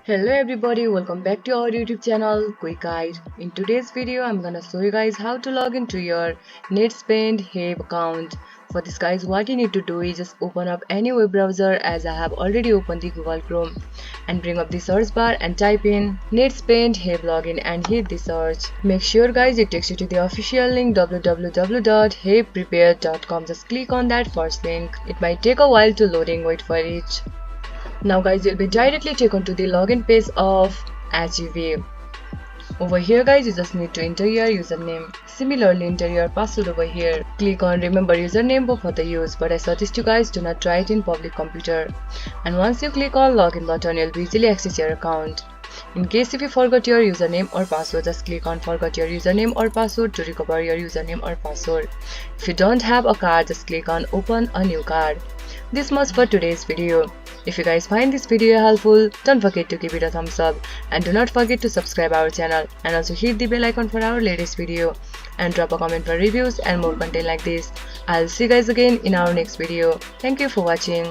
Hello everybody, welcome back to our YouTube channel Quick Guide. In today's video I'm gonna show you guys how to log into your Netspend HEB account. For this guys, what you need to do is just open up any web browser, as I have already opened the Google Chrome, and bring up the search bar and type in Netspend HEB login and hit the search. Make sure guys it takes you to the official link www.hebprepaid.com. Just click on that first link. It might take a while to loading, wait for it. Now guys, you'll be directly taken to the login page of HEB. Over here guys, you just need to enter your username. Similarly, enter your password over here. Click on remember username for the use, but I suggest you guys do not try it in public computer. And once you click on login button, you'll easily access your account. In case if you forgot your username or password, just click on forgot your username or password to recover your username or password. If you don't have a card, just click on open a new card. This much for today's video. If you guys find this video helpful, don't forget to give it a thumbs up and do not forget to subscribe our channel, and also hit the bell icon for our latest video, and drop a comment for reviews and more content like this. I'll see you guys again in our next video. Thank you for watching.